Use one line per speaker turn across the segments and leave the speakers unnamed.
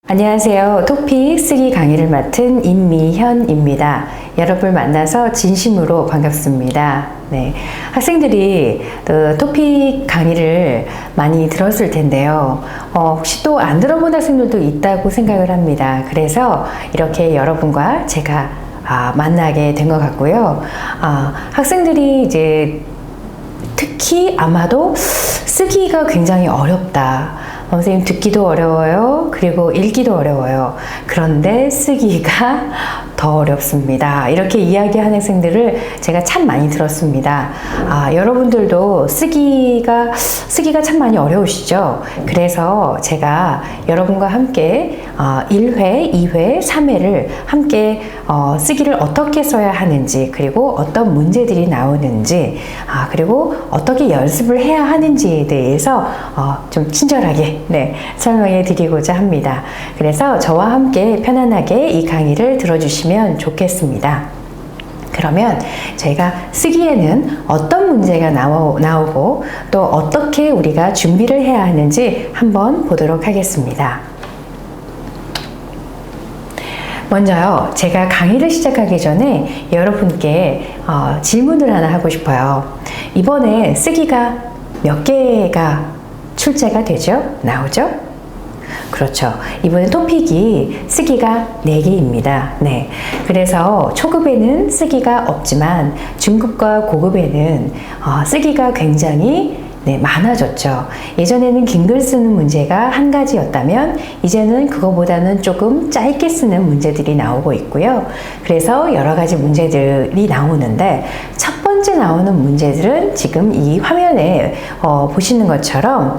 안녕하세요. 토픽 쓰기 강의를 맡은 임미현입니다. 여러분을 만나서 진심으로 반갑습니다. 네, 학생들이 토픽 강의를 많이 들었을 텐데요. 혹시 또 안 들어본 학생들도 있다고 생각을 합니다. 그래서 이렇게 여러분과 제가 만나게 된 것 같고요. 학생들이 이제 특히 아마도 쓰기가 굉장히 어렵다. 선생님 듣기도 어려워요. 그리고 읽기도 어려워요. 그런데 쓰기가 더 어렵습니다. 이렇게 이야기하는 학생들을 제가 참 많이 들었습니다. 여러분들도 쓰기가 참 많이 어려우시죠? 그래서 제가 여러분과 함께 1회, 2회, 3회를 함께 쓰기를 어떻게 써야 하는지, 그리고 어떤 문제들이 나오는지, 그리고 어떻게 연습을 해야 하는지에 대해서 좀 친절하게 설명해 드리고자 합니다. 그래서 저와 함께 편안하게 이 강의를 들어주시면 좋겠습니다. 그러면 저희가 쓰기에는 어떤 문제가 나오고 또 어떻게 우리가 준비를 해야 하는지 한번 보도록 하겠습니다. 먼저요, 제가 강의를 시작하기 전에 여러분께 질문을 하나 하고 싶어요. 이번에 쓰기가 몇 개가 출제가 되죠? 나오죠? 그렇죠. 이번에 토픽이 쓰기가 4개입니다. 네. 그래서 초급에는 쓰기가 없지만 중급과 고급에는 쓰기가 굉장히 많아졌죠. 예전에는 긴 글 쓰는 문제가 한 가지였다면 이제는 그거보다는 조금 짧게 쓰는 문제들이 나오고 있고요. 그래서 여러 가지 문제들이 나오는데 첫 번째 나오는 문제들은 지금 이 화면에 보시는 것처럼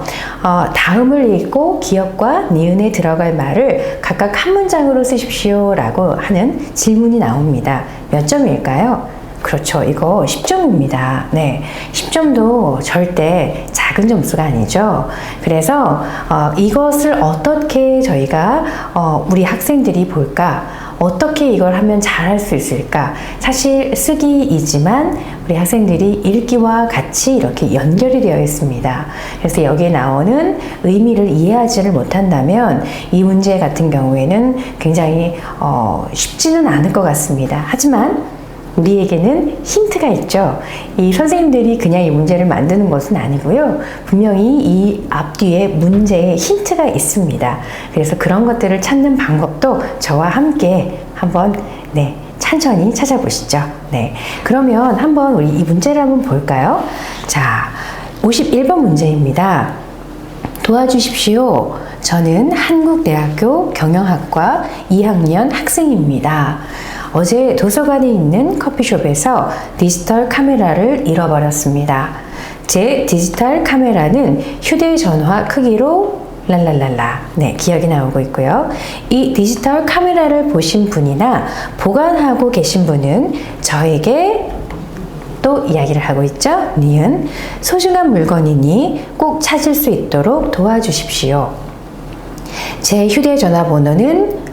다음을 읽고 기역과 니은에 들어갈 말을 각각 한 문장으로 쓰십시오 라고 하는 질문이 나옵니다. 몇 점일까요? 그렇죠. 이거 10점입니다. 네. 10점도 절대 작은 점수가 아니죠. 그래서 이것을 어떻게 저희가 우리 학생들이 볼까? 어떻게 이걸 하면 잘할 수 있을까? 사실 쓰기이지만 우리 학생들이 읽기와 같이 이렇게 연결이 되어 있습니다. 그래서 여기에 나오는 의미를 이해하지를 못한다면 이 문제 같은 경우에는 굉장히 쉽지는 않을 것 같습니다. 하지만 우리에게는 힌트가 있죠. 이 선생님들이 그냥 이 문제를 만드는 것은 아니고요. 분명히 이 앞뒤에 문제에 힌트가 있습니다. 그래서 그런 것들을 찾는 방법도 저와 함께 한번 천천히 찾아보시죠. 네. 그러면 한번 우리 이 문제를 한번 볼까요? 자, 51번 문제입니다. 도와주십시오. 저는 한국대학교 경영학과 2학년 학생입니다. 어제 도서관에 있는 커피숍에서 디지털 카메라를 잃어버렸습니다. 제 디지털 카메라는 휴대전화 크기로 랄랄랄라. 네, 기억이 나오고 있고요. 이 디지털 카메라를 보신 분이나 보관하고 계신 분은 저에게 또 이야기를 하고 있죠. 니은 소중한 물건이니 꼭 찾을 수 있도록 도와주십시오. 제 휴대전화 번호는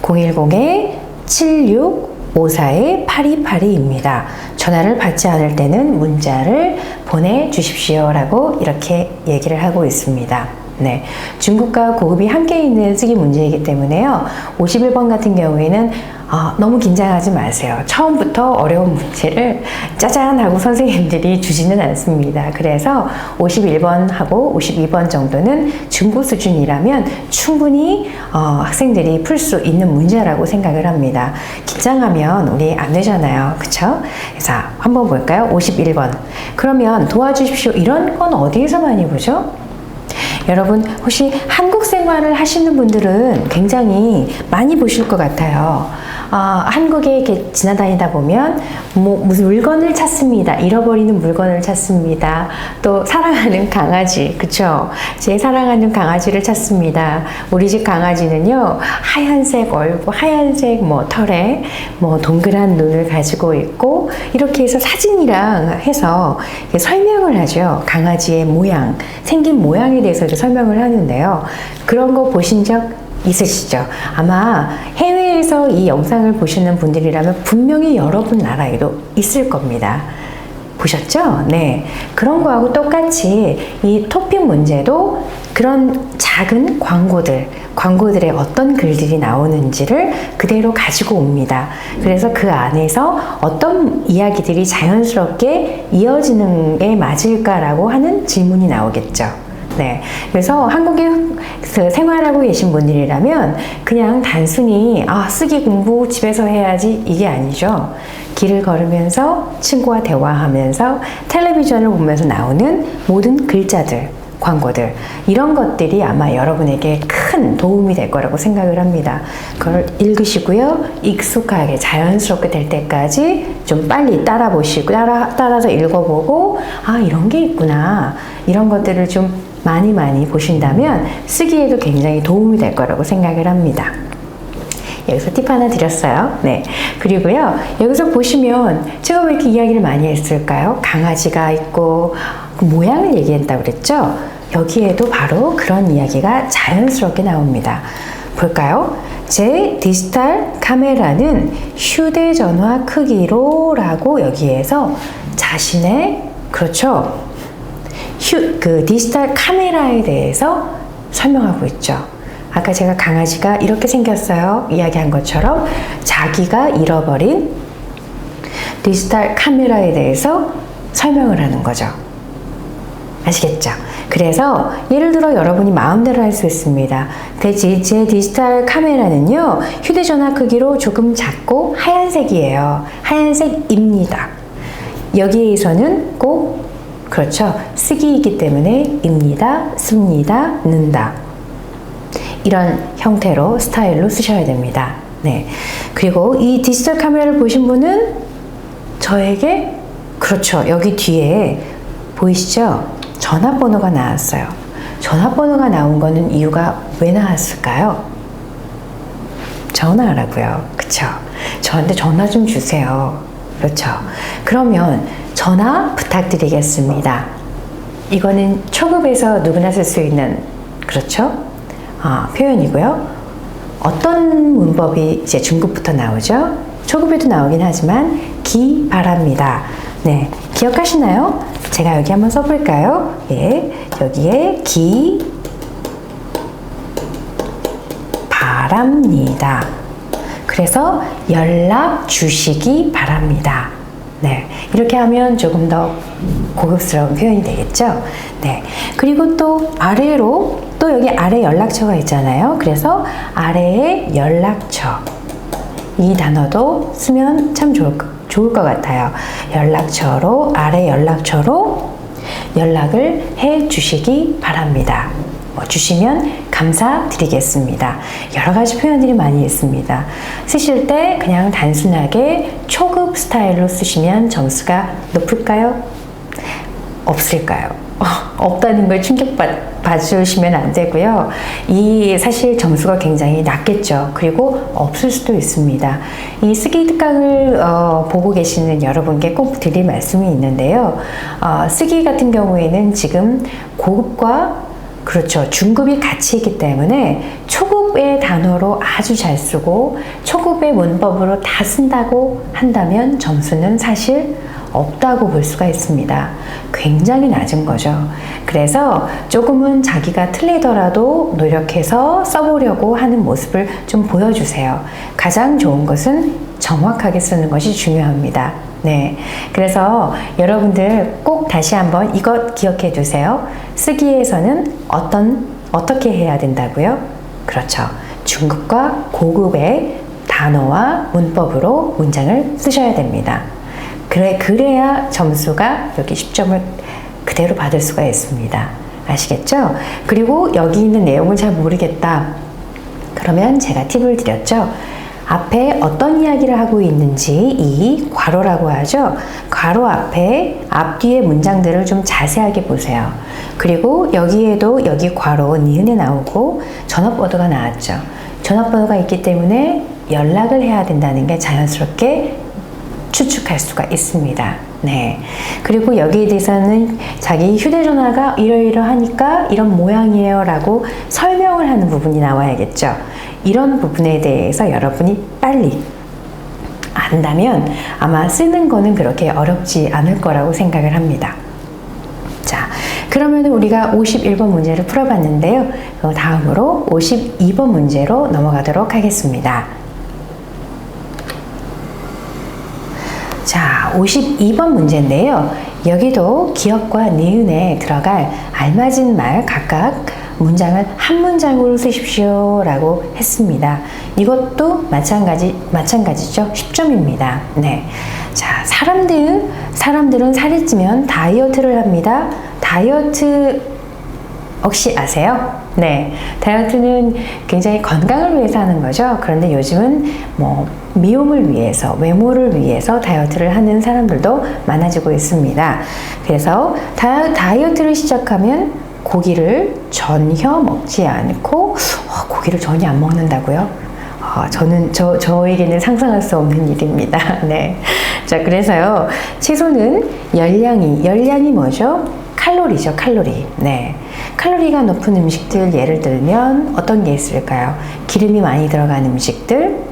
010-7654-8282입니다. 전화를 받지 않을 때는 문자를 보내주십시오 라고 이렇게 얘기를 하고 있습니다. 네, 중급과 고급이 함께 있는 쓰기 문제이기 때문에요. 51번 같은 경우에는 너무 긴장하지 마세요. 처음부터 어려운 문제를 짜잔 하고 선생님들이 주지는 않습니다. 그래서 51번하고 52번 정도는 중급 수준이라면 충분히 학생들이 풀 수 있는 문제라고 생각을 합니다. 긴장하면 우리 안 되잖아요. 그쵸? 그래서 한번 볼까요? 51번. 그러면 도와주십시오. 이런 건 어디에서 많이 보죠? 여러분 혹시 한국 생활을 하시는 분들은 굉장히 많이 보실 것 같아요. 한국에 이렇게 지나다니다 보면 무슨 물건을 찾습니다. 잃어버리는 물건을 찾습니다. 또 사랑하는 강아지, 그쵸? 제 사랑하는 강아지를 찾습니다. 우리 집 강아지는요 하얀색 얼굴, 하얀색 털에 동그란 눈을 가지고 있고 이렇게 해서 사진이랑 해서 설명을 하죠. 강아지의 모양, 생긴 모양에 대해서 설명을 하는데요. 그런 거 보신 적 있으시죠? 아마 해외에서 이 영상을 보시는 분들이라면 분명히 여러분 나라에도 있을 겁니다. 보셨죠? 네. 그런 거하고 똑같이 이 토픽 문제도 그런 작은 광고들의 어떤 글들이 나오는지를 그대로 가지고 옵니다. 그래서 그 안에서 어떤 이야기들이 자연스럽게 이어지는 게 맞을까라고 하는 질문이 나오겠죠. 네. 그래서 한국에 생활하고 계신 분들이라면 그냥 단순히 쓰기 공부 집에서 해야지 이게 아니죠. 길을 걸으면서 친구와 대화하면서 텔레비전을 보면서 나오는 모든 글자들, 광고들 이런 것들이 아마 여러분에게 큰 도움이 될 거라고 생각을 합니다. 그걸 읽으시고요. 익숙하게 자연스럽게 될 때까지 좀 빨리 따라보시고 따라서 읽어보고 이런 게 있구나 이런 것들을 좀 많이 보신다면 쓰기에도 굉장히 도움이 될 거라고 생각을 합니다. 여기서 팁 하나 드렸어요. 네. 그리고요, 여기서 보시면 제가 왜 이렇게 이야기를 많이 했을까요? 강아지가 있고 그 모양을 얘기했다고 그랬죠? 여기에도 바로 그런 이야기가 자연스럽게 나옵니다. 볼까요? 제 디지털 카메라는 휴대전화 크기로 라고 여기에서 자신의 그렇죠. 그 디지털 카메라에 대해서 설명하고 있죠. 아까 제가 강아지가 이렇게 생겼어요 이야기한 것처럼 자기가 잃어버린 디지털 카메라에 대해서 설명을 하는 거죠. 아시겠죠? 그래서 예를 들어 여러분이 마음대로 할 수 있습니다. 제 디지털 카메라는요 휴대전화 크기로 조금 작고 하얀색이에요. 하얀색입니다. 여기에서는 꼭 그렇죠. 쓰기이기 때문에 입니다, 씁니다, 는다. 이런 형태로 스타일로 쓰셔야 됩니다. 네. 그리고 이 디지털 카메라를 보신 분은 저에게 그렇죠. 여기 뒤에 보이시죠? 전화번호가 나왔어요. 전화번호가 나온 거는 이유가 왜 나왔을까요? 전화하라고요. 그쵸? 저한테 전화 좀 주세요. 그렇죠? 그러면 전화 부탁드리겠습니다. 이거는 초급에서 누구나 쓸 수 있는 그렇죠? 표현이고요. 어떤 문법이 이제 중급부터 나오죠? 초급에도 나오긴 하지만 기 바랍니다. 네, 기억하시나요? 제가 여기 한번 써볼까요? 예, 여기에 기 바랍니다. 그래서 연락 주시기 바랍니다. 네, 이렇게 하면 조금 더 고급스러운 표현이 되겠죠? 네, 그리고 또 아래로 또 여기 아래 연락처가 있잖아요. 그래서 아래에 연락처 이 단어도 쓰면 참 좋을 것 같아요. 연락처로 아래 연락처로 연락을 해 주시기 바랍니다. 주시면 감사드리겠습니다. 여러 가지 표현들이 많이 있습니다. 쓰실 때 그냥 단순하게 초급 스타일로 쓰시면 점수가 높을까요? 없을까요? 없다는 걸 충격받으시면 안 되고요. 이 사실 점수가 굉장히 낮겠죠. 그리고 없을 수도 있습니다. 이 쓰기 특강을 보고 계시는 여러분께 꼭 드릴 말씀이 있는데요. 쓰기 같은 경우에는 지금 고급과 그렇죠. 중급이 같이 있기 때문에 초급의 단어로 아주 잘 쓰고 초급의 문법으로 다 쓴다고 한다면 점수는 사실 없다고 볼 수가 있습니다. 굉장히 낮은 거죠. 그래서 조금은 자기가 틀리더라도 노력해서 써보려고 하는 모습을 좀 보여주세요. 가장 좋은 것은 정확하게 쓰는 것이 중요합니다. 네. 그래서 여러분들 꼭 다시 한번 이것 기억해 두세요. 쓰기에서는 어떻게 해야 된다고요? 그렇죠. 중급과 고급의 단어와 문법으로 문장을 쓰셔야 됩니다. 그래야 점수가 여기 10점을 그대로 받을 수가 있습니다. 아시겠죠? 그리고 여기 있는 내용을 잘 모르겠다. 그러면 제가 팁을 드렸죠. 앞에 어떤 이야기를 하고 있는지 이 괄호라고 하죠. 괄호 앞에 앞뒤의 문장들을 좀 자세하게 보세요. 그리고 여기에도 여기 괄호 니은에 나오고 전화번호가 나왔죠. 전화번호가 있기 때문에 연락을 해야 된다는 게 자연스럽게 추측할 수가 있습니다. 네. 그리고 여기에 대해서는 자기 휴대전화가 이러이러하니까 이런 모양이에요 라고 설명을 하는 부분이 나와야겠죠. 이런 부분에 대해서 여러분이 빨리 안다면 아마 쓰는 거는 그렇게 어렵지 않을 거라고 생각을 합니다. 자, 그러면 우리가 51번 문제를 풀어봤는데요. 다음으로 52번 문제로 넘어가도록 하겠습니다. 자, 52번 문제인데요. 여기도 기억과 니은에 들어갈 알맞은 말 각각 문장을 한 문장으로 쓰십시오 라고 했습니다. 이것도 마찬가지죠. 10점입니다. 네. 자, 사람들은 살이 찌면 다이어트를 합니다. 다이어트 혹시 아세요? 네. 다이어트는 굉장히 건강을 위해서 하는 거죠. 그런데 요즘은 뭐 미용을 위해서, 외모를 위해서 다이어트를 하는 사람들도 많아지고 있습니다. 그래서 다이어트를 시작하면 고기를 전혀 먹지 않고, 고기를 전혀 안 먹는다고요? 저에게는 상상할 수 없는 일입니다. 네. 자, 그래서요, 채소는 열량이 뭐죠? 칼로리죠, 칼로리. 네. 칼로리가 높은 음식들, 예를 들면 어떤 게 있을까요? 기름이 많이 들어간 음식들,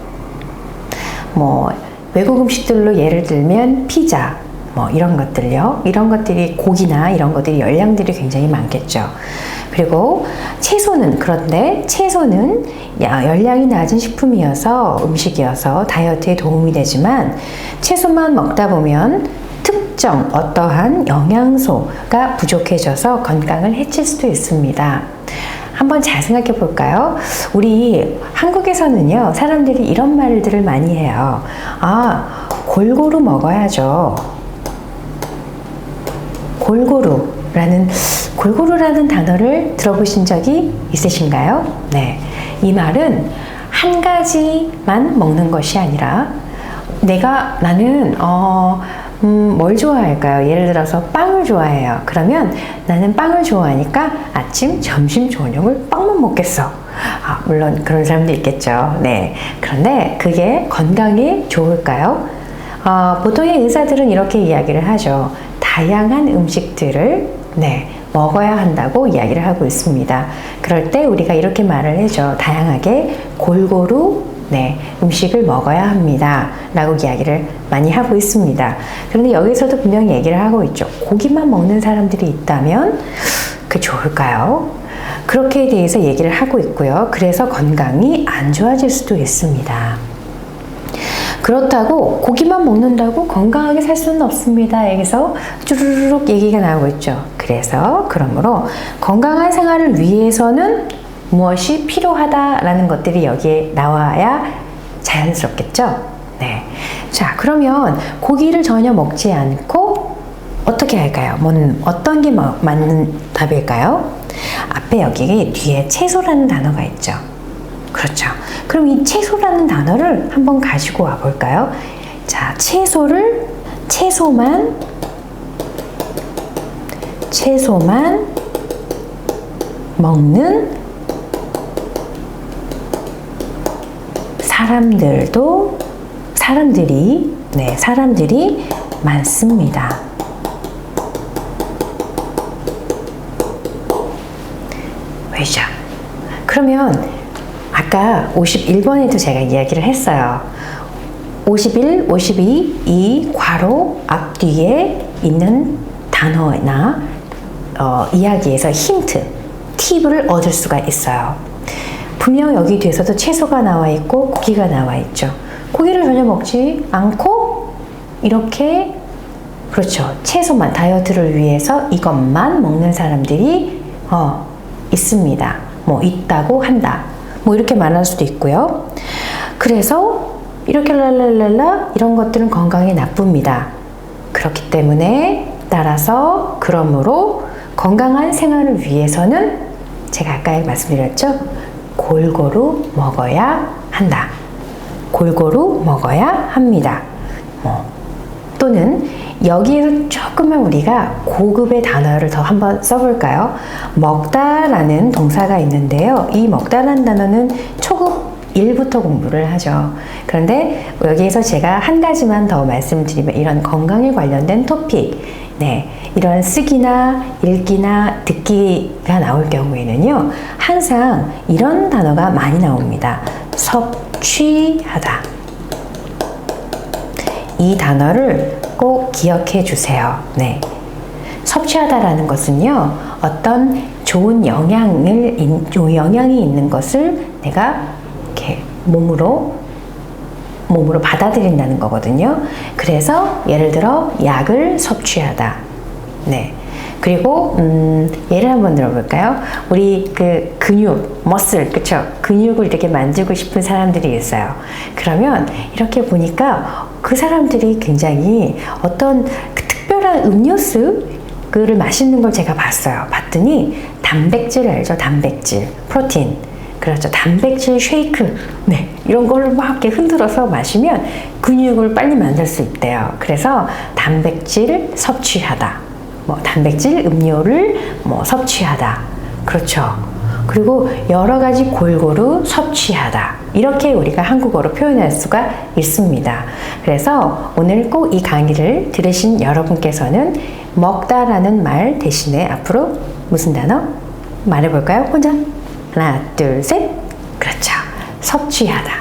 뭐, 외국 음식들로 예를 들면 피자, 뭐, 이런 것들요. 이런 것들이, 고기나 이런 것들이 열량들이 굉장히 많겠죠. 그리고 그런데 채소는 열량이 낮은 식품이어서, 음식이어서 다이어트에 도움이 되지만, 채소만 먹다 보면 특정 어떠한 영양소가 부족해져서 건강을 해칠 수도 있습니다. 한번 잘 생각해 볼까요? 우리 한국에서는요, 사람들이 이런 말들을 많이 해요. 골고루 먹어야죠. 골고루라는 단어를 들어보신 적이 있으신가요? 네. 이 말은 한 가지만 먹는 것이 아니라 나는 뭘 좋아할까요? 예를 들어서 빵을 좋아해요. 그러면 나는 빵을 좋아하니까 아침, 점심, 저녁을 빵만 먹겠어. 물론 그런 사람도 있겠죠. 네. 그런데 그게 건강에 좋을까요? 보통의 의사들은 이렇게 이야기를 하죠. 다양한 음식들을 먹어야 한다고 이야기를 하고 있습니다. 그럴 때 우리가 이렇게 말을 해죠. 다양하게 골고루 음식을 먹어야 합니다. 라고 이야기를 많이 하고 있습니다. 그런데 여기서도 분명히 얘기를 하고 있죠. 고기만 먹는 사람들이 있다면 그 좋을까요? 그렇게 대해서 얘기를 하고 있고요. 그래서 건강이 안 좋아질 수도 있습니다. 그렇다고 고기만 먹는다고 건강하게 살 수는 없습니다. 여기서 쭈루룩 얘기가 나오고 있죠. 그러므로 건강한 생활을 위해서는 무엇이 필요하다라는 것들이 여기에 나와야 자연스럽겠죠? 네. 자, 그러면 고기를 전혀 먹지 않고 어떻게 할까요? 어떤 게 맞는 답일까요? 앞에 여기 뒤에 채소라는 단어가 있죠. 그렇죠. 그럼 이 채소라는 단어를 한번 가지고 와 볼까요? 자, 채소만 먹는 사람들이 많습니다. 왜죠? 그러면 아까 51번에도 제가 이야기를 했어요. 51, 52, 이 괄호 앞뒤에 있는 단어나 이야기에서 팁을 얻을 수가 있어요. 분명 여기 뒤에서도 채소가 나와 있고 고기가 나와 있죠. 고기를 전혀 먹지 않고 이렇게 그렇죠. 채소만 다이어트를 위해서 이것만 먹는 사람들이 있습니다. 있다고 한다. 이렇게 말할 수도 있고요. 그래서 이렇게 랄랄랄라 이런 것들은 건강에 나쁩니다. 그렇기 때문에 그러므로 건강한 생활을 위해서는 제가 아까 말씀드렸죠. 골고루 먹어야 한다. 골고루 먹어야 합니다. 또는 여기에서 조금만 우리가 고급의 단어를 더 한번 써볼까요? 먹다라는 동사가 있는데요. 이 먹다라는 단어는 초급 1부터 공부를 하죠. 그런데 여기에서 제가 한 가지만 더 말씀드리면 이런 건강에 관련된 토픽, 이런 쓰기나 읽기나 듣기가 나올 경우에는요. 항상 이런 단어가 많이 나옵니다. 섭취하다. 이 단어를 꼭 기억해 주세요. 네. 섭취하다라는 것은요, 어떤 좋은 영향이 있는 것을 내가 이렇게 몸으로 받아들인다는 거거든요. 그래서 예를 들어 약을 섭취하다. 네. 그리고 예를 한번 들어볼까요? 우리 그 근육, 머슬, 그쵸? 근육을 이렇게 만지고 싶은 사람들이 있어요. 그러면 이렇게 보니까 그 사람들이 굉장히 어떤 그 특별한 음료수를 마시는 걸 제가 봤더니 단백질 알죠? 단백질, 프로틴. 그렇죠. 단백질 쉐이크. 네. 이런 거를 막 이렇게 흔들어서 마시면 근육을 빨리 만들 수 있대요. 그래서 단백질 섭취하다. 단백질 음료를 섭취하다. 그렇죠. 그리고 여러 가지 골고루 섭취하다. 이렇게 우리가 한국어로 표현할 수가 있습니다. 그래서 오늘 꼭 이 강의를 들으신 여러분께서는 먹다라는 말 대신에 앞으로 무슨 단어? 말해볼까요? 혼자? 하나, 둘, 셋. 그렇죠. 섭취하다.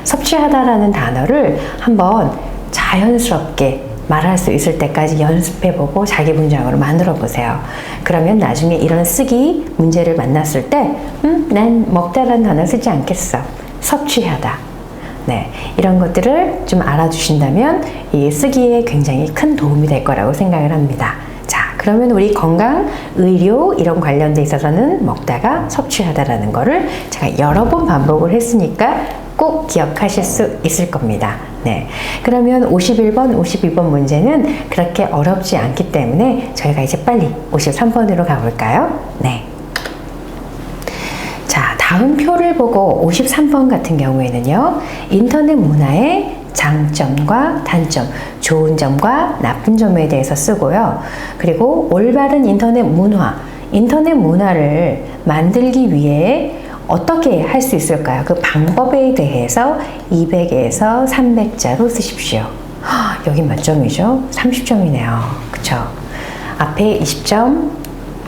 섭취하다라는 단어를 한번 자연스럽게 말할 수 있을 때까지 연습해보고 자기 문장으로 만들어 보세요. 그러면 나중에 이런 쓰기 문제를 만났을 때, 난 먹다라는 단어 쓰지 않겠어. 섭취하다. 네, 이런 것들을 좀 알아주신다면 이 쓰기에 굉장히 큰 도움이 될 거라고 생각을 합니다. 자, 그러면 우리 건강, 의료 이런 관련돼 있어서는 먹다가 섭취하다라는 거를 제가 여러 번 반복을 했으니까 꼭 기억하실 수 있을 겁니다. 네. 그러면 51번, 52번 문제는 그렇게 어렵지 않기 때문에 저희가 이제 빨리 53번으로 가볼까요? 네. 자, 다음 표를 보고 53번 같은 경우에는요, 인터넷 문화의 장점과 단점, 좋은 점과 나쁜 점에 대해서 쓰고요. 그리고 올바른 인터넷 문화를 만들기 위해 어떻게 할 수 있을까요? 그 방법에 대해서 200에서 300자로 쓰십시오. 여기 몇 점이죠? 30점이네요. 그쵸? 앞에 20점,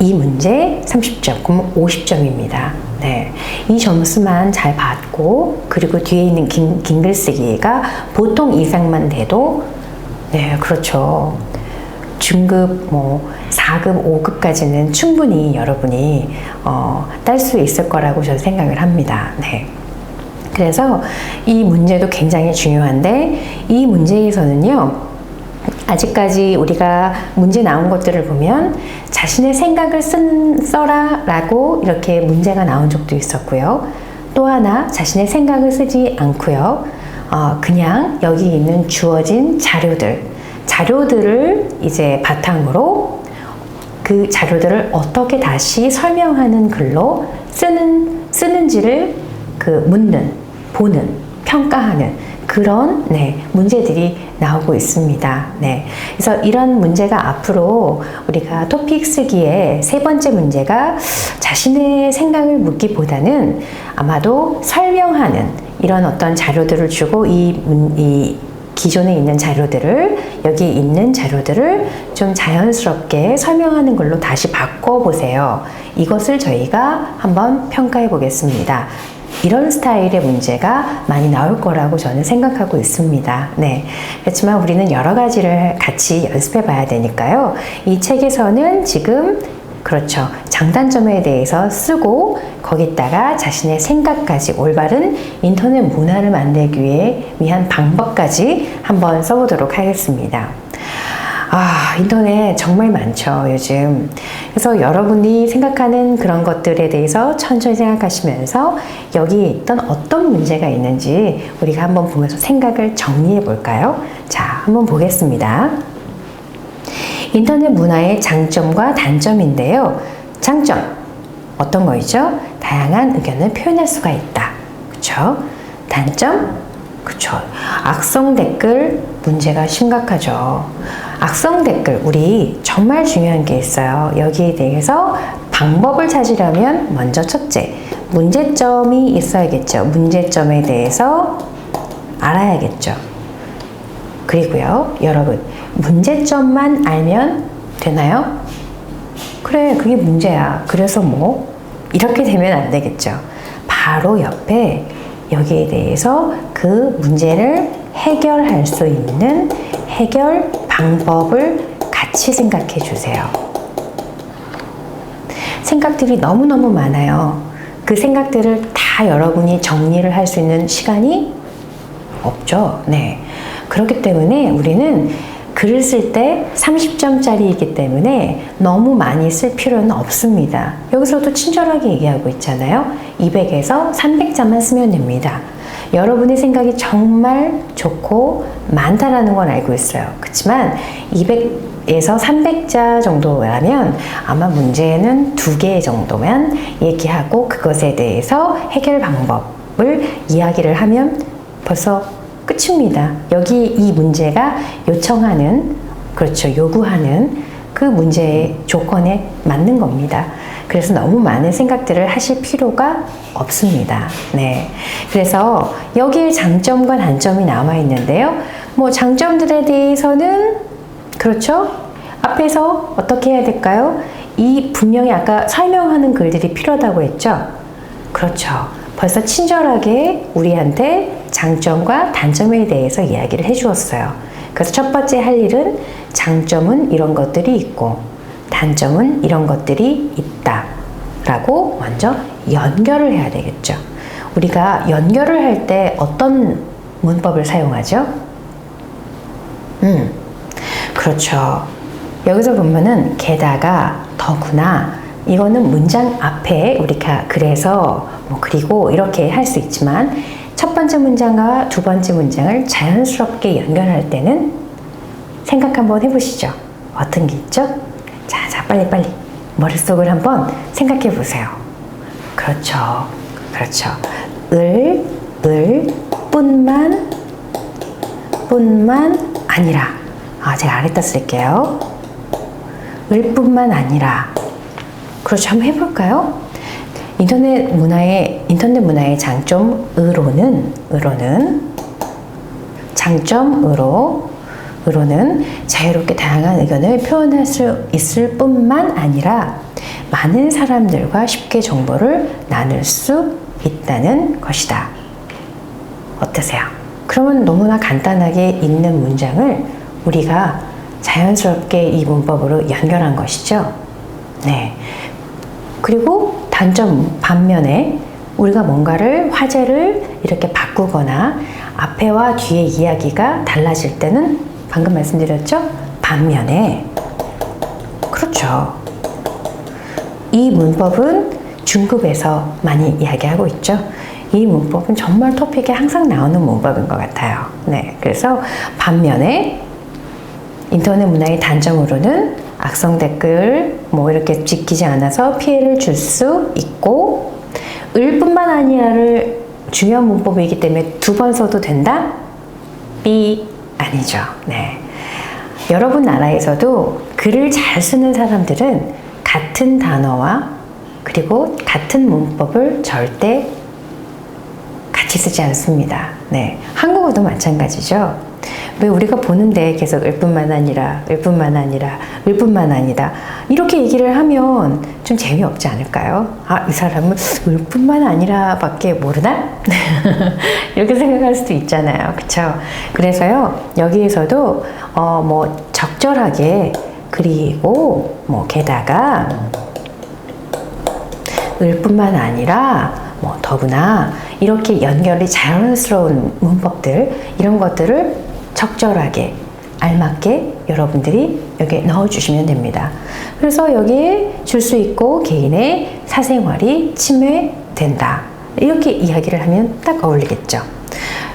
이 문제 30점, 그럼 50점입니다. 네. 이 점수만 잘 받고, 그리고 뒤에 있는 긴 글쓰기가 보통 이상만 돼도, 네, 그렇죠. 중급, 4급, 5급까지는 충분히 여러분이 딸 수 있을 거라고 저는 생각을 합니다. 네. 그래서 이 문제도 굉장히 중요한데, 이 문제에서는요, 아직까지 우리가 문제 나온 것들을 보면 자신의 생각을 써라 라고 이렇게 문제가 나온 적도 있었고요. 또 하나 자신의 생각을 쓰지 않고요. 그냥 여기 있는 주어진 자료들을 이제 바탕으로 그 자료들을 어떻게 다시 설명하는 글로 쓰는지를 묻는, 보는, 평가하는 그런 문제들이 나오고 있습니다. 네. 그래서 이런 문제가 앞으로 우리가 토픽 쓰기에 세 번째 문제가 자신의 생각을 묻기보다는 아마도 설명하는 이런 어떤 자료들을 주고 이 기존에 있는 자료들을, 여기 있는 자료들을 좀 자연스럽게 설명하는 걸로 다시 바꿔보세요. 이것을 저희가 한번 평가해 보겠습니다. 이런 스타일의 문제가 많이 나올 거라고 저는 생각하고 있습니다. 네. 그렇지만 우리는 여러 가지를 같이 연습해 봐야 되니까요. 이 책에서는 지금 그렇죠. 장단점에 대해서 쓰고 거기다가 자신의 생각까지 올바른 인터넷 문화를 만들기 위한 방법까지 한번 써보도록 하겠습니다. 인터넷 정말 많죠, 요즘. 그래서 여러분이 생각하는 그런 것들에 대해서 천천히 생각하시면서 여기에 있던 어떤 문제가 있는지 우리가 한번 보면서 생각을 정리해 볼까요? 자, 한번 보겠습니다. 인터넷 문화의 장점과 단점인데요. 장점, 어떤 거이죠? 다양한 의견을 표현할 수가 있다. 그쵸? 단점, 그쵸? 악성 댓글 문제가 심각하죠. 악성 댓글, 우리 정말 중요한 게 있어요. 여기에 대해서 방법을 찾으려면 먼저 첫째, 문제점이 있어야겠죠. 문제점에 대해서 알아야겠죠. 그리고요, 여러분, 문제점만 알면 되나요? 그래, 그게 문제야. 그래서 이렇게 되면 안 되겠죠. 바로 옆에 여기에 대해서 그 문제를 해결할 수 있는 해결 방법을 같이 생각해 주세요. 생각들이 너무너무 많아요. 그 생각들을 다 여러분이 정리를 할 수 있는 시간이 없죠. 네. 그렇기 때문에 우리는 글을 쓸 때 30점짜리이기 때문에 너무 많이 쓸 필요는 없습니다. 여기서도 친절하게 얘기하고 있잖아요. 200에서 300자만 쓰면 됩니다. 여러분의 생각이 정말 좋고 많다라는 건 알고 있어요. 그렇지만 200에서 300자 정도라면 아마 문제는 2개 정도만 얘기하고 그것에 대해서 해결 방법을 이야기를 하면 벌써 끝입니다. 여기 이 문제가 요청하는, 그렇죠, 요구하는 그 문제의 조건에 맞는 겁니다. 그래서 너무 많은 생각들을 하실 필요가 없습니다. 네. 그래서 여기에 장점과 단점이 남아 있는데요. 뭐 장점들에 대해서는 그렇죠. 앞에서 어떻게 해야 될까요? 이 분명히 아까 설명하는 글들이 필요하다고 했죠. 그렇죠. 벌써 친절하게 우리한테 장점과 단점에 대해서 이야기를 해 주었어요. 그래서 첫 번째 할 일은 장점은 이런 것들이 있고 단점은 이런 것들이 있다 라고 먼저 연결을 해야 되겠죠. 우리가 연결을 할 때 어떤 문법을 사용하죠? 그렇죠. 여기서 보면은 게다가, 더구나, 이거는 문장 앞에 우리가 그래서 뭐 그리고 이렇게 할 수 있지만 첫 번째 문장과 두 번째 문장을 자연스럽게 연결할 때는 생각 한번 해보시죠. 어떤 게 있죠? 자, 빨리빨리 머릿속을 한번 생각해 보세요. 그렇죠. 그렇죠. 뿐만 아니라. 제가 아래다 쓸게요. 뿐만 아니라. 그렇죠. 한번 해볼까요? 인터넷 문화의 장점으로는 자유롭게 다양한 의견을 표현할 수 있을 뿐만 아니라 많은 사람들과 쉽게 정보를 나눌 수 있다는 것이다. 어떠세요? 그러면 너무나 간단하게 있는 문장을 우리가 자연스럽게 이 문법으로 연결한 것이죠. 네. 그리고 단점 반면에 우리가 뭔가를 화제를 이렇게 바꾸거나 앞에와 뒤에 이야기가 달라질 때는 방금 말씀드렸죠? 반면에 그렇죠. 이 문법은 중급에서 많이 이야기하고 있죠. 이 문법은 정말 토픽에 항상 나오는 문법인 것 같아요. 네, 그래서 반면에 인터넷 문화의 단점으로는 악성 댓글 뭐 이렇게 지키지 않아서 피해를 줄 수 있고 을뿐만 아니라를 중요한 문법이기 때문에 두 번 써도 된다? B 아니죠. 네. 여러분 나라에서도 글을 잘 쓰는 사람들은 같은 단어와 그리고 같은 문법을 절대 같이 쓰지 않습니다. 네. 한국어도 마찬가지죠. 왜 우리가 보는데 계속 을뿐만 아니라 이렇게 얘기를 하면 좀 재미없지 않을까요? 이 사람은 을뿐만 아니라 밖에 모르나? 이렇게 생각할 수도 있잖아요. 그쵸? 그래서요, 여기에서도 뭐 적절하게 그리고 뭐 게다가 을뿐만 아니라 뭐 더구나 이렇게 연결이 자연스러운 문법들 이런 것들을 적절하게 알맞게 여러분들이 여기에 넣어주시면 됩니다. 그래서 여기에 줄 수 있고 개인의 사생활이 침해된다. 이렇게 이야기를 하면 딱 어울리겠죠.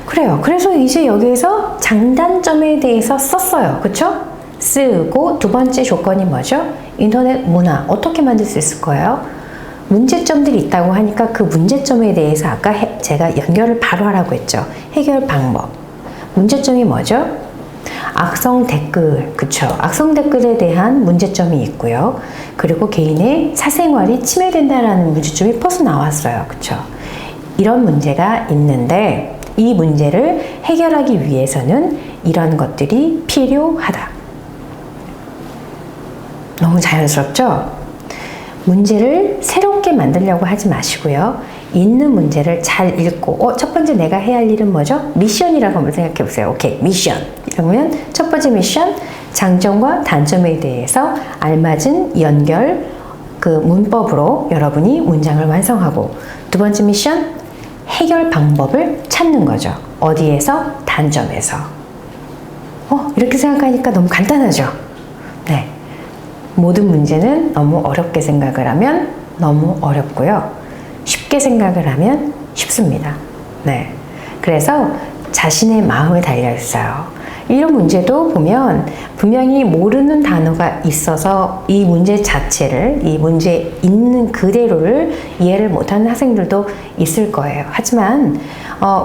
그래요. 그래서 이제 여기에서 장단점에 대해서 썼어요. 그쵸? 쓰고 두 번째 조건이 뭐죠? 인터넷 문화 어떻게 만들 수 있을 거예요? 문제점들이 있다고 하니까 그 문제점에 대해서 아까 제가 연결을 바로 하라고 했죠. 해결 방법. 문제점이 뭐죠? 악성 댓글, 그쵸? 악성 댓글에 대한 문제점이 있고요. 그리고 개인의 사생활이 침해된다라는 문제점이 벌써 나왔어요. 그쵸? 이런 문제가 있는데 이 문제를 해결하기 위해서는 이런 것들이 필요하다. 너무 자연스럽죠? 문제를 새롭게 만들려고 하지 마시고요. 있는 문제를 잘 읽고 첫 번째 내가 해야 할 일은 뭐죠? 미션이라고 한번 생각해 보세요. 오케이, 미션. 그러면 첫 번째 미션, 장점과 단점에 대해서 알맞은 연결 그 문법으로 여러분이 문장을 완성하고, 두 번째 미션, 해결 방법을 찾는 거죠. 어디에서? 단점에서. 이렇게 생각하니까 너무 간단하죠? 네. 모든 문제는 너무 어렵게 생각을 하면 너무 어렵고요. 쉽게 생각을 하면 쉽습니다. 네. 그래서 자신의 마음에 달려 있어요. 이런 문제도 보면 분명히 모르는 단어가 있어서 이 문제 자체를, 이 문제 있는 그대로를 이해를 못하는 학생들도 있을 거예요. 하지만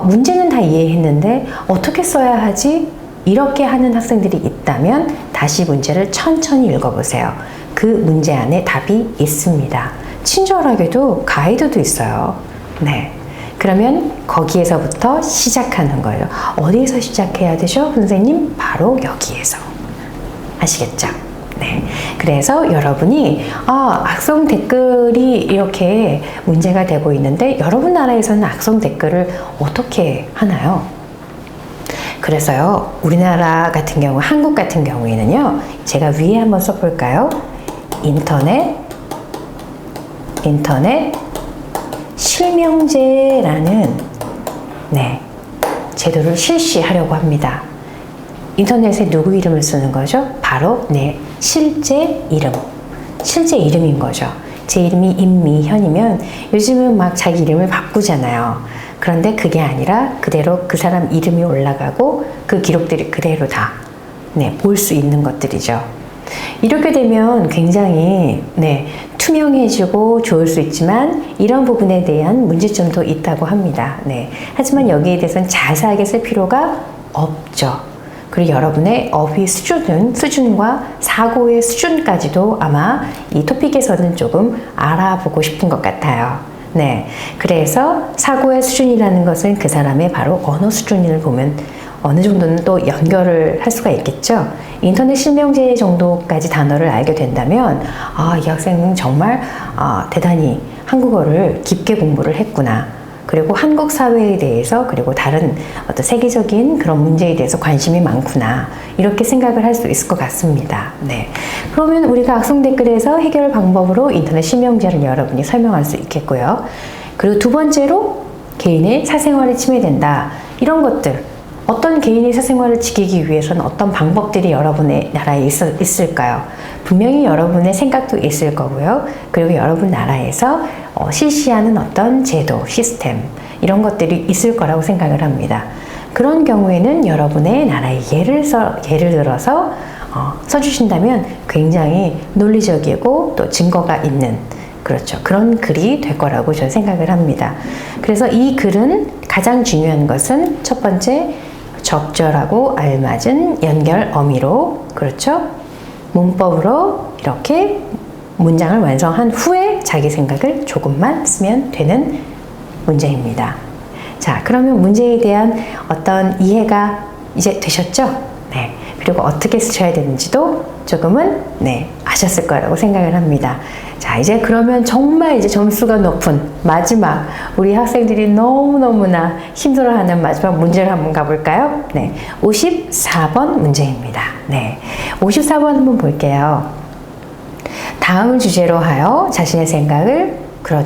문제는 다 이해했는데 어떻게 써야 하지? 이렇게 하는 학생들이 있다면 다시 문제를 천천히 읽어보세요. 그 문제 안에 답이 있습니다. 친절하게도 가이드도 있어요. 네. 그러면 거기에서부터 시작하는 거예요. 어디에서 시작해야 되죠? 선생님, 바로 여기에서. 아시겠죠? 네. 그래서 여러분이 악성 댓글이 이렇게 문제가 되고 있는데 여러분 나라에서는 악성 댓글을 어떻게 하나요? 그래서요, 우리나라 같은 경우, 한국 같은 경우에는요, 제가 위에 한번 써볼까요? 인터넷 실명제라는 제도를 실시하려고 합니다. 인터넷에 누구 이름을 쓰는 거죠? 바로 내 실제 이름인 거죠. 제 이름이 임미현이면 요즘은 막 자기 이름을 바꾸잖아요. 그런데 그게 아니라 그대로 그 사람 이름이 올라가고 그 기록들이 그대로 다 볼 수 있는 것들이죠. 이렇게 되면 굉장히 투명해지고 좋을 수 있지만 이런 부분에 대한 문제점도 있다고 합니다. 하지만 여기에 대해서는 자세하게 쓸 필요가 없죠. 그리고 여러분의 어휘 수준과 사고의 수준까지도 아마 이 토픽에서는 조금 알아보고 싶은 것 같아요. 그래서 사고의 수준이라는 것은 그 사람의 바로 언어 수준을 보면 어느 정도는 또 연결을 할 수가 있겠죠. 인터넷 실명제 정도까지 단어를 알게 된다면 이 학생은 정말 대단히 한국어를 깊게 공부를 했구나. 그리고 한국 사회에 대해서, 그리고 다른 어떤 세계적인 그런 문제에 대해서 관심이 많구나. 이렇게 생각을 할 수 있을 것 같습니다. 그러면 우리가 악성 댓글에서 해결 방법으로 인터넷 실명제를 여러분이 설명할 수 있겠고요. 그리고 두 번째로 개인의 사생활이 침해된다. 이런 것들. 어떤 개인의 사생활을 지키기 위해서는 어떤 방법들이 여러분의 나라에 있을까요? 분명히 여러분의 생각도 있을 거고요. 그리고 여러분 나라에서 실시하는 어떤 제도, 시스템 이런 것들이 있을 거라고 생각을 합니다. 그런 경우에는 여러분의 나라의 예를 들어서 써주신다면 굉장히 논리적이고 또 증거가 있는 그런 글이 될 거라고 저는 생각을 합니다. 그래서 이 글은 가장 중요한 것은 첫 번째, 적절하고 알맞은 연결 어미로, 문법으로 이렇게 문장을 완성한 후에 자기 생각을 조금만 쓰면 되는 문제입니다. 자, 그러면 문제에 대한 어떤 이해가 이제 되셨죠? 그리고 어떻게 쓰셔야 되는지도 조금은 아셨을 거라고 생각을 합니다. 자, 이제 그러면 정말 이제 점수가 높은 마지막, 우리 학생들이 너무너무나 힘들어하는 마지막 문제를 한번 가볼까요? 54번 문제입니다. 54번 한번 볼게요. 다음 주제로 하여 자신의 생각을,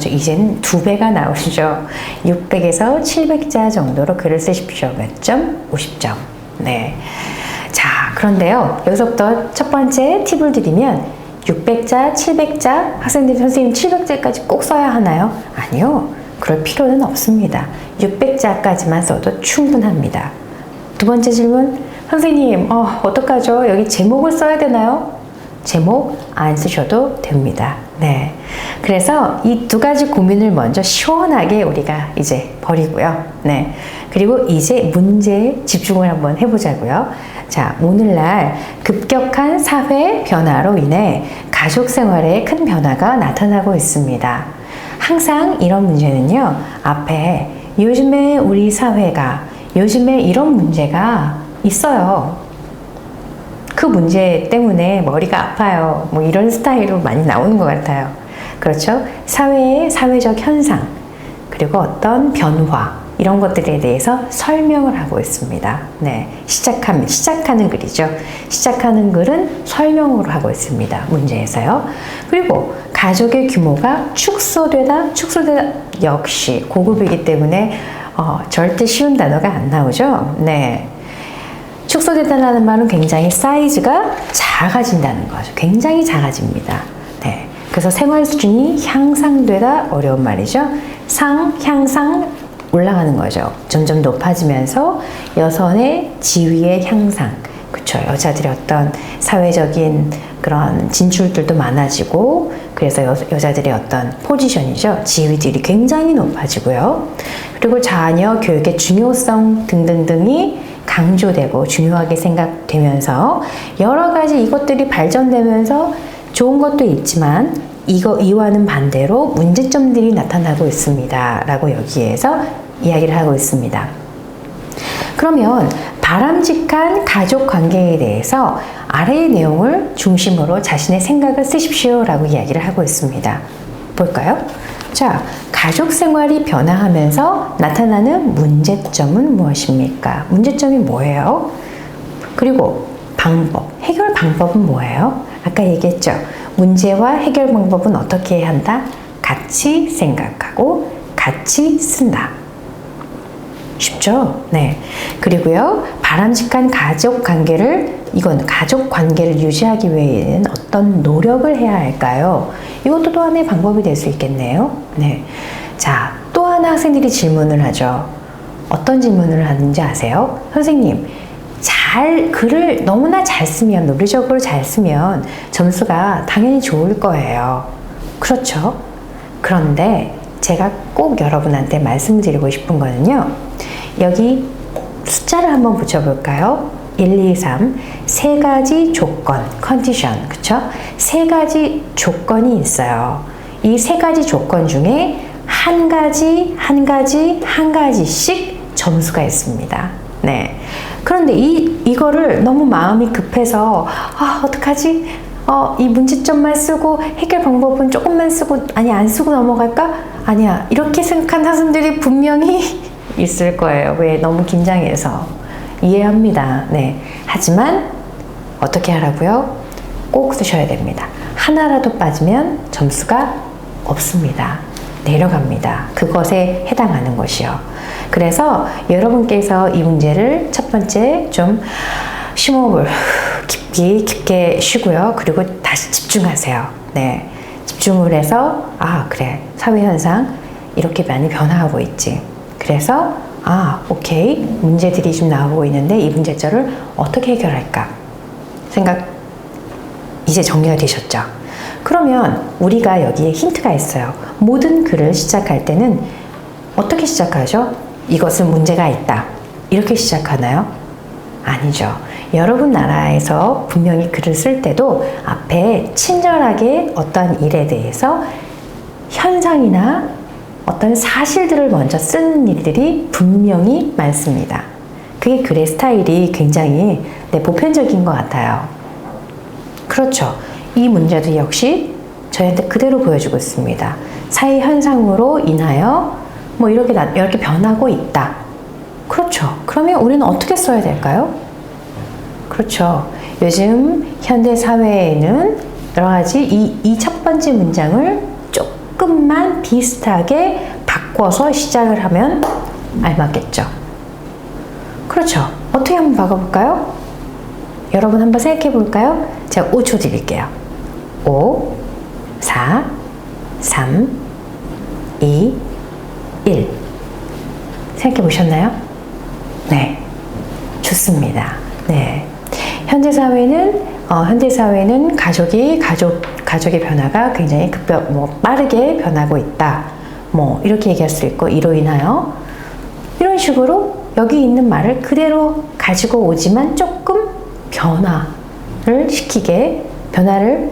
이제는 2배가 나오시죠. 600에서 700자 정도로 글을 쓰십시오. 몇 점? 50점. 자, 그런데요, 여기서부터 첫 번째 팁을 드리면 600자, 700자, 학생들이 선생님 700자까지 꼭 써야 하나요? 아니요. 그럴 필요는 없습니다. 600자까지만 써도 충분합니다. 두 번째 질문, 선생님, 어떡하죠? 여기 제목을 써야 되나요? 제목 안 쓰셔도 됩니다. 그래서 이 두 가지 고민을 먼저 시원하게 우리가 이제 버리고요. 그리고 이제 문제에 집중을 한번 해보자고요. 자, 오늘날 급격한 사회 변화로 인해 가족 생활에 큰 변화가 나타나고 있습니다. 항상 이런 문제는요, 앞에 요즘에 우리 사회가, 요즘에 이런 문제가 있어요. 그 문제 때문에 머리가 아파요. 뭐 이런 스타일로 많이 나오는 것 같아요. 그렇죠? 사회의 사회적 현상, 그리고 어떤 변화, 이런 것들에 대해서 설명을 하고 있습니다. 네, 시작하는 글이죠. 시작하는 글은 설명으로 하고 있습니다. 문제에서요. 그리고 가족의 규모가 축소되다 역시 고급이기 때문에 절대 쉬운 단어가 안 나오죠. 네. 축소되다라는 말은 굉장히 사이즈가 작아진다는 거죠. 굉장히 작아집니다. 네. 그래서 생활 수준이 향상되다 어려운 말이죠. 향상 올라가는 거죠. 점점 높아지면서 여성의 지위의 향상, 그쵸. 여자들의 어떤 사회적인 그런 진출들도 많아지고, 그래서 여자들의 어떤 포지션이죠. 지위들이 굉장히 높아지고요. 그리고 자녀 교육의 중요성 등등등이 강조되고 중요하게 생각되면서 여러 가지 이것들이 발전되면서 좋은 것도 있지만 이와는 반대로 문제점들이 나타나고 있습니다. 라고 여기에서 이야기를 하고 있습니다. 그러면 바람직한 가족 관계에 대해서 아래의 내용을 중심으로 자신의 생각을 쓰십시오. 라고 이야기를 하고 있습니다. 볼까요? 자, 가족 생활이 변화하면서 나타나는 문제점은 무엇입니까? 문제점이 뭐예요? 그리고 해결 방법은 뭐예요? 아까 얘기했죠. 문제와 해결 방법은 어떻게 해야 한다? 같이 생각하고 같이 쓴다. 쉽죠? 네. 그리고요, 바람직한 가족 관계를 유지하기 위해서는 어떤 노력을 해야 할까요? 이것도 또 하나의 방법이 될 수 있겠네요. 네. 자, 또 하나 학생들이 질문을 하죠. 어떤 질문을 하는지 아세요? 선생님, 글을 너무나 잘 쓰면, 논리적으로 잘 쓰면 점수가 당연히 좋을 거예요. 그렇죠? 그런데 제가 꼭 여러분한테 말씀드리고 싶은 거는요. 여기 숫자를 한번 붙여볼까요? 1, 2, 3, 세 가지 조건, 컨디션, 그쵸? 세 가지 조건이 있어요. 이 세 가지 조건 중에 한 가지씩 점수가 있습니다. 네. 그런데 이거를 너무 마음이 급해서, 어떡하지? 이 문제점만 쓰고 해결 방법은 조금만 쓰고, 안 쓰고 넘어갈까? 아니야. 이렇게 생각한 학생들이 분명히 있을 거예요. 왜? 너무 긴장해서. 이해합니다. 네. 하지만 어떻게 하라고요? 꼭 쓰셔야 됩니다. 하나라도 빠지면 점수가 없습니다. 내려갑니다. 그것에 해당하는 것이요. 그래서 여러분께서 이 문제를 첫 번째 좀 심호흡을 깊게 쉬고요. 그리고 다시 집중하세요. 네. 집중을 해서 그래. 사회현상 이렇게 많이 변화하고 있지. 그래서 오케이. 문제들이 좀 나오고 있는데 이 문제점을 어떻게 해결할까? 이제 정리가 되셨죠? 그러면 우리가 여기에 힌트가 있어요. 모든 글을 시작할 때는 어떻게 시작하죠? 이것은 문제가 있다. 이렇게 시작하나요? 아니죠. 여러분 나라에서 분명히 글을 쓸 때도 앞에 친절하게 어떤 일에 대해서 현상이나 어떤 사실들을 먼저 쓰는 일들이 분명히 많습니다. 그게 글의 스타일이 굉장히 보편적인 것 같아요. 그렇죠. 이 문제도 역시 저희한테 그대로 보여주고 있습니다. 사회 현상으로 인하여 이렇게 변하고 있다. 그렇죠. 그러면 우리는 어떻게 써야 될까요? 그렇죠. 요즘 현대 사회에는 여러 가지 이 첫 번째 문장을 조금만 비슷하게 바꿔서 시작을 하면 알맞겠죠. 그렇죠. 어떻게 한번 바꿔볼까요? 여러분 한번 생각해 볼까요? 제가 5초 드릴게요. 5, 4, 3, 2, 1. 생각해 보셨나요? 네. 좋습니다. 네. 현대 사회는 가족의 변화가 굉장히 빠르게 변하고 있다. 이렇게 얘기할 수 있고, 이로 인하여 이런 식으로 여기 있는 말을 그대로 가지고 오지만 조금 변화를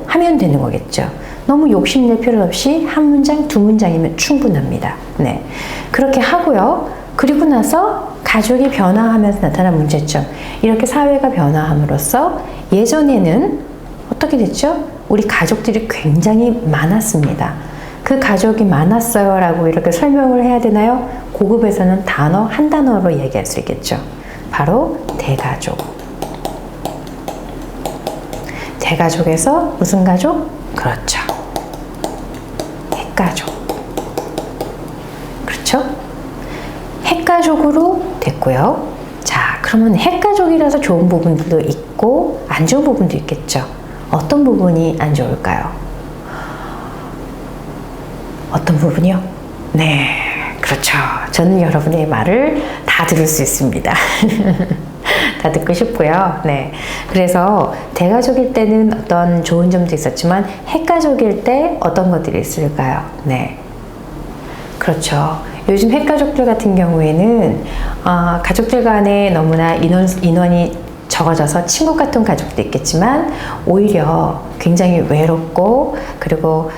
하면 되는 거겠죠. 너무 욕심낼 필요 없이 한 문장, 두 문장이면 충분합니다. 네. 그렇게 하고요. 그리고 나서 가족이 변화하면서 나타난 문제점. 이렇게 사회가 변화함으로써 예전에는 어떻게 됐죠? 우리 가족들이 굉장히 많았습니다. 그 가족이 많았어요 라고 이렇게 설명을 해야 되나요? 고급에서는 단어 한 단어로 얘기할 수 있겠죠. 바로 대가족. 대가족에서 무슨 가족? 그렇죠. 핵가족. 그렇죠? 핵가족으로 됐고요. 자, 그러면 핵가족이라서 좋은 부분도 있고 안 좋은 부분도 있겠죠. 어떤 부분이 안 좋을까요? 어떤 부분이요? 네, 그렇죠. 저는 여러분의 말을 다 들을 수 있습니다. 다 듣고 싶고요. 네. 그래서 대가족일 때는 어떤 좋은 점도 있었지만 핵가족일 때 어떤 것들이 있을까요? 네. 그렇죠. 요즘 핵가족들 같은 경우에는 가족들 간에 너무나 인원이 적어져서 친구 같은 가족도 있겠지만 오히려 굉장히 외롭고 그리고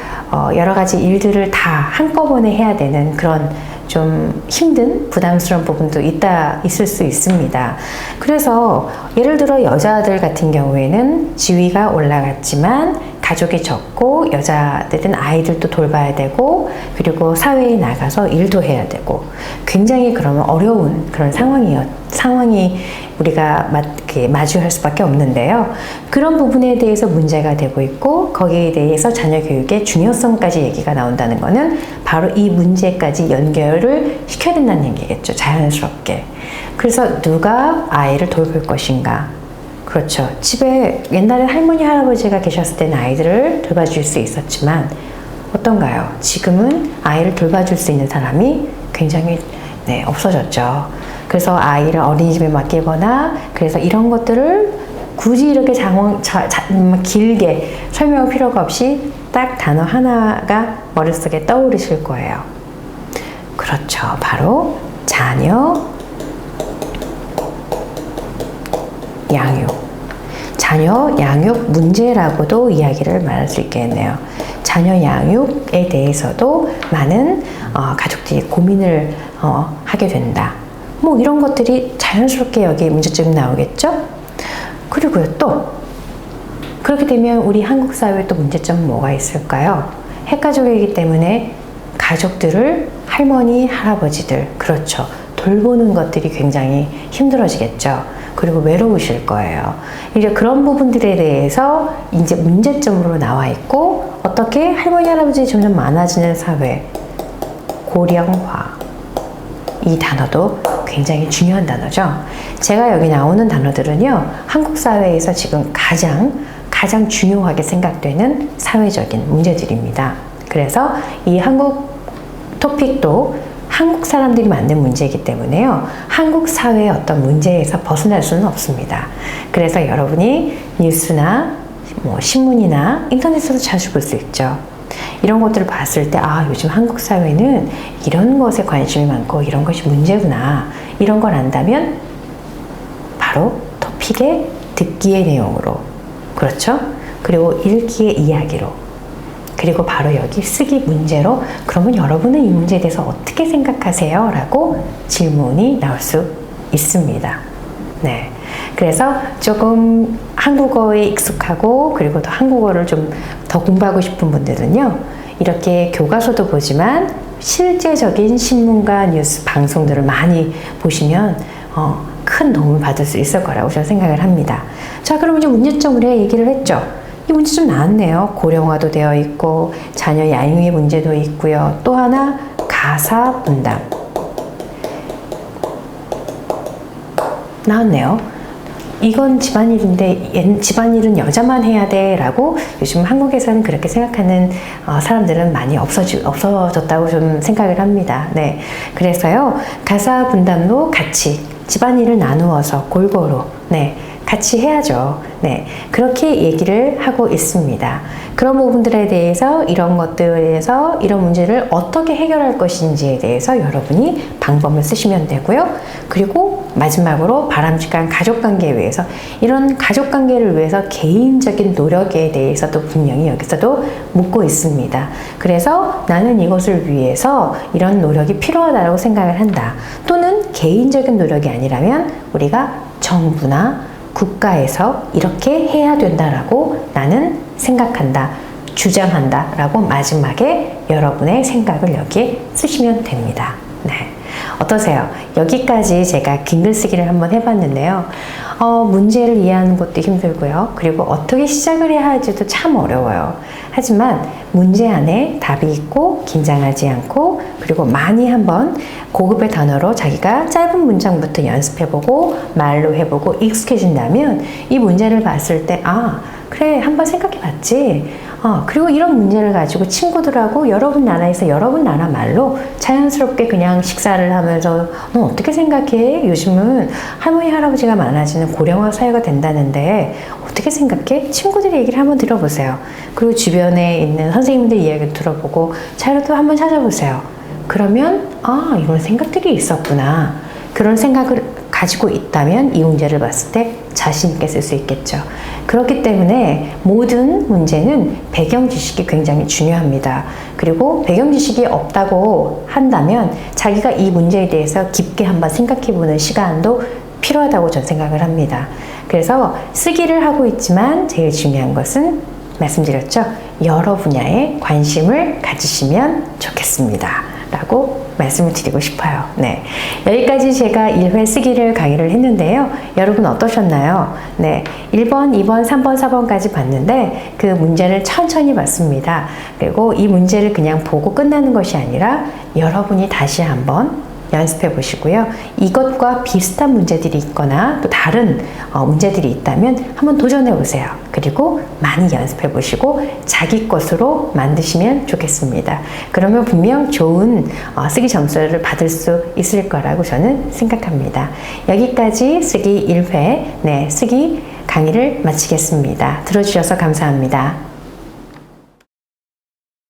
여러 가지 일들을 다 한꺼번에 해야 되는 그런 좀 힘든 부담스러운 부분도 있을 수 있습니다. 그래서 예를 들어 여자들 같은 경우에는 지위가 올라갔지만 가족이 적고 여자들은 아이들도 돌봐야 되고 그리고 사회에 나가서 일도 해야 되고 굉장히 그러면 어려운 그런 상황이 우리가 마주할 수밖에 없는데요. 그런 부분에 대해서 문제가 되고 있고 거기에 대해서 자녀 교육의 중요성까지 얘기가 나온다는 것은 바로 이 문제까지 연결을 시켜야 된다는 얘기겠죠. 자연스럽게. 그래서 누가 아이를 돌볼 것인가? 그렇죠. 집에 옛날에 할머니, 할아버지가 계셨을 때는 아이들을 돌봐줄 수 있었지만 어떤가요? 지금은 아이를 돌봐줄 수 있는 사람이 굉장히 없어졌죠. 그래서 아이를 어린이집에 맡기거나 그래서 이런 것들을 굳이 이렇게 길게 설명할 필요가 없이 딱 단어 하나가 머릿속에 떠오르실 거예요. 그렇죠. 바로 자녀 양육. 자녀 양육 문제라고도 이야기를 말할 수 있겠네요. 자녀 양육에 대해서도 많은 가족들이 고민을 하게 된다. 뭐 이런 것들이 자연스럽게 여기에 문제점이 나오겠죠? 그리고요 또 그렇게 되면 우리 한국 사회에 또 문제점은 뭐가 있을까요? 핵가족이기 때문에 가족들을 할머니, 할아버지들 그렇죠. 돌보는 것들이 굉장히 힘들어지겠죠. 그리고 외로우실 거예요. 이제 그런 부분들에 대해서 이제 문제점으로 나와 있고 어떻게 할머니, 할아버지 점점 많아지는 사회 고령화 이 단어도 굉장히 중요한 단어죠. 제가 여기 나오는 단어들은요. 한국 사회에서 지금 가장 중요하게 생각되는 사회적인 문제들입니다. 그래서 이 한국 토픽도 한국 사람들이 만든 문제이기 때문에요. 한국 사회의 어떤 문제에서 벗어날 수는 없습니다. 그래서 여러분이 뉴스나 신문이나 인터넷에서 자주 볼 수 있죠. 이런 것들을 봤을 때 요즘 한국 사회는 이런 것에 관심이 많고 이런 것이 문제구나. 이런 걸 안다면 바로 토픽의 듣기의 내용으로 그렇죠? 그리고 읽기의 이야기로 그리고 바로 여기 쓰기 문제로 그러면 여러분은 이 문제에 대해서 어떻게 생각하세요? 라고 질문이 나올 수 있습니다. 네. 그래서 조금 한국어에 익숙하고 그리고 또 한국어를 좀 더 공부하고 싶은 분들은요. 이렇게 교과서도 보지만 실제적인 신문과 뉴스 방송들을 많이 보시면 큰 도움을 받을 수 있을 거라고 저는 생각을 합니다. 자, 그럼 이제 문제점을 얘기를 했죠. 이 문제 좀 나왔네요. 고령화도 되어 있고 자녀 양육의 문제도 있고요. 또 하나 가사 분담 나왔네요. 이건 집안일인데 집안일은 여자만 해야 돼 라고 요즘 한국에서는 그렇게 생각하는 사람들은 많이 없어졌다고 좀 생각을 합니다. 네. 그래서요 가사 분담도 같이 집안일을 나누어서 골고루 같이 해야죠. 네, 그렇게 얘기를 하고 있습니다. 그런 부분들에 대해서 이런 것들에서 이런 문제를 어떻게 해결할 것인지에 대해서 여러분이 방법을 쓰시면 되고요. 그리고 마지막으로 바람직한 가족관계에 위해서 이런 가족관계를 위해서 개인적인 노력에 대해서도 분명히 여기서도 묻고 있습니다. 그래서 나는 이것을 위해서 이런 노력이 필요하다고 생각을 한다. 또는 개인적인 노력이 아니라면 우리가 정부나 국가에서 이렇게 해야 된다라고 나는 생각한다. 주장한다 라고 마지막에 여러분의 생각을 여기에 쓰시면 됩니다. 네. 어떠세요? 여기까지 제가 긴 글쓰기를 한번 해봤는데요. 문제를 이해하는 것도 힘들고요. 그리고 어떻게 시작을 해야 할지도 참 어려워요. 하지만 문제 안에 답이 있고 긴장하지 않고 그리고 많이 한번 고급의 단어로 자기가 짧은 문장부터 연습해보고 말로 해보고 익숙해진다면 이 문제를 봤을 때 그래 한번 생각해봤지. 그리고 이런 문제를 가지고 친구들하고 여러분 나라에서 여러분 나라 말로 자연스럽게 그냥 식사를 하면서 너 어떻게 생각해? 요즘은 할머니 할아버지가 많아지는 고령화 사회가 된다는데 어떻게 생각해? 친구들의 얘기를 한번 들어보세요. 그리고 주변에 있는 선생님들 이야기를 들어보고 자료도 한번 찾아보세요. 그러면 이런 생각들이 있었구나. 그런 생각을 가지고 있다면 이 문제를 봤을 때 자신 있게 쓸 수 있겠죠. 그렇기 때문에 모든 문제는 배경 지식이 굉장히 중요합니다. 그리고 배경 지식이 없다고 한다면 자기가 이 문제에 대해서 깊게 한번 생각해 보는 시간도 필요하다고 저는 생각을 합니다. 그래서 쓰기를 하고 있지만 제일 중요한 것은 말씀드렸죠. 여러 분야에 관심을 가지시면 좋겠습니다. 라고 말씀을 드리고 싶어요. 네. 여기까지 제가 1회 쓰기를 강의를 했는데요. 여러분 어떠셨나요? 네. 1번, 2번, 3번, 4번까지 봤는데 그 문제를 천천히 봤습니다. 그리고 이 문제를 그냥 보고 끝나는 것이 아니라 여러분이 다시 한번 연습해 보시고요. 이것과 비슷한 문제들이 있거나 또 다른 문제들이 있다면 한번 도전해 보세요. 그리고 많이 연습해 보시고 자기 것으로 만드시면 좋겠습니다. 그러면 분명 좋은 쓰기 점수를 받을 수 있을 거라고 저는 생각합니다. 여기까지 쓰기 1회 쓰기 강의를 마치겠습니다. 들어주셔서 감사합니다.